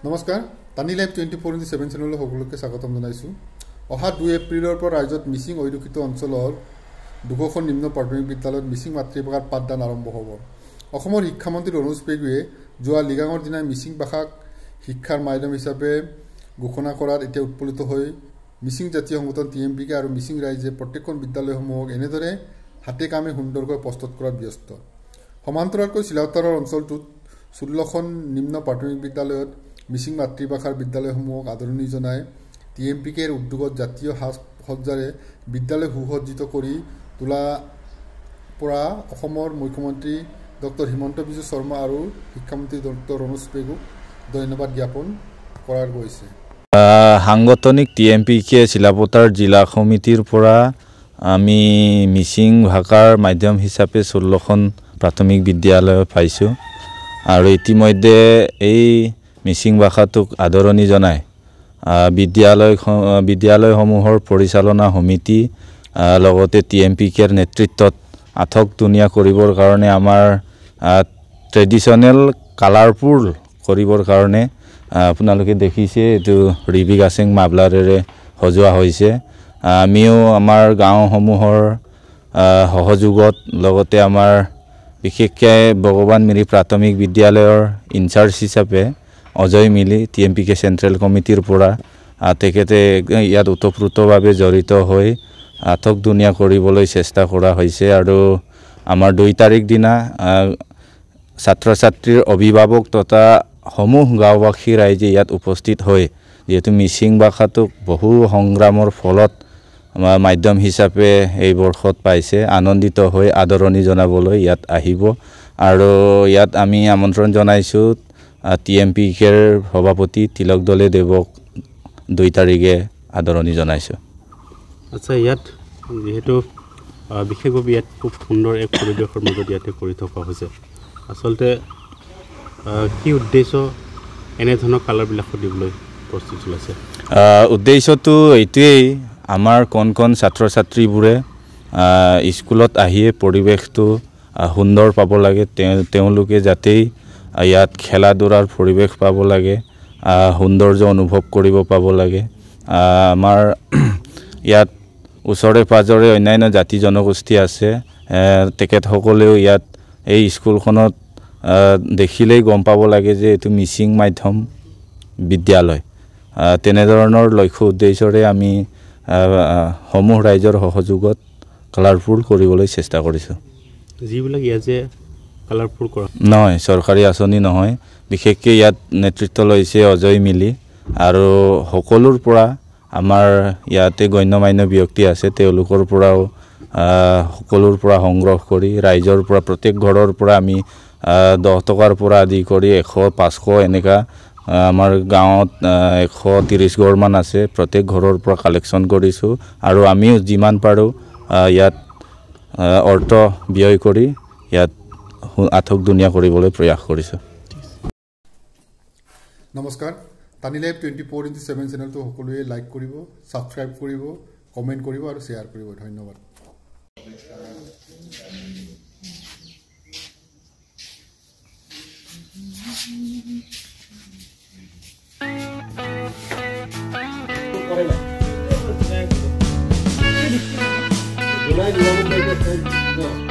নমস্কাৰ টানি লাইভ 24/7 চেনেললৈ সকলোকে স্বাগতম জনাইছো। অহা 2 এপ্ৰিলৰ পৰা ৰাজ্যত মিচিং অধিকৃত অঞ্চলৰ 200খন নিম্ন প্ৰাথমিক বিদ্যালয়ত মিচিং মাতৃভাষাৰ পাঠদান আৰম্ভ হ'ব। অসমৰ শিক্ষামন্ত্ৰী ৰনোজ পেগুৱে যোৱা লিগাঙৰ দিনা মিচিং ভাষাক শিক্ষাৰ মাধ্যম হিচাপে ঘোষণা কৰাত এতিয়া উৎপলিত হৈ মিচিং জাতীয় সংগঠন TMPK আৰু মিচিং ৰাইজে প্ৰত্যেকখন বিদ্যালয়সমূহক এনেদৰে হাতে কামে সুন্দৰকৈ প্ৰস্তুত কৰাত ব্যস্ত। সমান্তৰালকৈ চিলাউতাৰৰ অঞ্চলটোত 16খন নিম্ন প্ৰাথমিক বিদ্যালয়ত মিচিং মাতৃভাষাৰ বিদ্যালয়সমূহক আদৰণি জনাই TMPKৰ উদ্যোগত জাতীয় সাজ সজ্জাৰে বিদ্যালয় সুসজ্জিত কৰি তোলা পৰা অসমৰ মুখ্যমন্ত্ৰী ডক্টৰ হিমন্ত বিশ্ব শৰ্মা আৰু শিক্ষামন্ত্ৰী ডক্টৰ ৰনোজ পেগুক ধন্যবাদ জ্ঞাপন কৰাৰ গৈছে। সাংগঠনিক TMPK চিলাপথাৰ জিলা সমিতিৰ পৰা আমি মিচিং ভাষাৰ মাধ্যম হিচাপে 16খন প্ৰাথমিক বিদ্যালয় পাইছোঁ আৰু ইতিমধ্যে এই মিচিং ভাষাটোক আদৰণি জনাই বিদ্যালয়সমূহৰ পৰিচালনা সমিতি লগতে TMPKৰ নেতৃত্বত আথক ধুনীয়া কৰিবৰ কাৰণে আমাৰ ট্ৰেডিশ্যনেল কালাৰফুল কৰিবৰ কাৰণে আপোনালোকে দেখিছে এইটো ৰিবি গাছেং মাবলাৰেৰে সজোৱা হৈছে। আমিও আমাৰ গাঁওসমূহৰ সহযোগত লগতে আমাৰ বিশেষকৈ ভগৱান মিৰি প্ৰাথমিক বিদ্যালয়ৰ ইনচাৰ্জ হিচাপে অজয় মিলি TMPK চেণ্ট্ৰেল কমিটিৰ পৰা তেখেতে ইয়াত ওতঃপ্ৰোতভাৱে জড়িত হৈ আথক ধুনীয়া কৰিবলৈ চেষ্টা কৰা হৈছে আৰু আমাৰ 2 তাৰিখ দিনা ছাত্ৰ ছাত্ৰীৰ অভিভাৱক তথা সমূহ গাঁওবাসী ৰাইজে ইয়াত উপস্থিত হৈ যিহেতু মিচিং ভাষাটোক বহু সংগ্ৰামৰ ফলত মাধ্যম হিচাপে এই বৰ্ষত পাইছে, আনন্দিত হৈ আদৰণি জনাবলৈ ইয়াত আহিব আৰু ইয়াত আমি আমন্ত্ৰণ জনাইছোঁ TMPKৰ সভাপতি তিলক দলে দেৱক 2 তাৰিখে আদৰণি জনাইছোঁ। আচ্ছা, ইয়াত যিহেতু বিশেষভাৱে ইয়াত খুব সুন্দৰ এক পৰিৱেশৰ মাজত ইয়াতে কৰি থকা হৈছে, আচলতে কি উদ্দেশ্য এনেধৰণৰ কালাৰবিলাক দিবলৈ প্ৰস্তুত চলাইছে? উদ্দেশ্যটো এইটোৱেই, আমাৰ কণ ছাত্ৰ ছাত্ৰীবোৰে স্কুলত আহিয়ে পৰিৱেশটো সুন্দৰ পাব লাগে, তেওঁলোকে যাতেই ইয়াত খেলা ধূলাৰ পৰিৱেশ পাব লাগে, সৌন্দৰ্য অনুভৱ কৰিব পাব লাগে। আমাৰ ইয়াত ওচৰে পাজৰে অন্যান্য জাতি জনগোষ্ঠী আছে, তেখেতসকলেও ইয়াত এই স্কুলখনত দেখিলেই গম পাব লাগে যে এইটো মিচিং মাধ্যম বিদ্যালয়। তেনেধৰণৰ লক্ষ্য উদ্দেশ্যৰে আমি সমূহ ৰাইজৰ সহযোগত কালাৰফুল কৰিবলৈ চেষ্টা কৰিছোঁ। যিবিলাক ইয়াত যে কালাৰফুল কৰা নহয়, চৰকাৰী আঁচনি নহয়, বিশেষকৈ ইয়াত নেতৃত্ব লৈছে অজয় মিলি আৰু সকলোৰ পৰা আমাৰ ইয়াতে গণ্যমান্য ব্যক্তি আছে, তেওঁলোকৰ পৰাও সকলোৰ পৰা সংগ্ৰহ কৰি ৰাইজৰ পৰা প্ৰত্যেক ঘৰৰ পৰা আমি 10 টকাৰ পৰা আদি কৰি 100, 500 এনেকুৱা আমাৰ গাঁৱত 130 ঘৰমান আছে, প্ৰত্যেক ঘৰৰ পৰা কালেকশ্যন কৰিছোঁ আৰু আমিও যিমান পাৰোঁ ইয়াত অৰ্থ ব্যয় কৰি ইয়াত আথক ধুনীয়া কৰিবলৈ প্ৰয়াস কৰিছোঁ। নমস্কাৰ, টানি লাইভ 24/7 চেনেলটো সকলোৱে লাইক কৰিব, ছাবস্ক্ৰাইব কৰিব, কমেণ্ট কৰিব আৰু শ্বেয়াৰ কৰিব। ধন্যবাদ। July 2023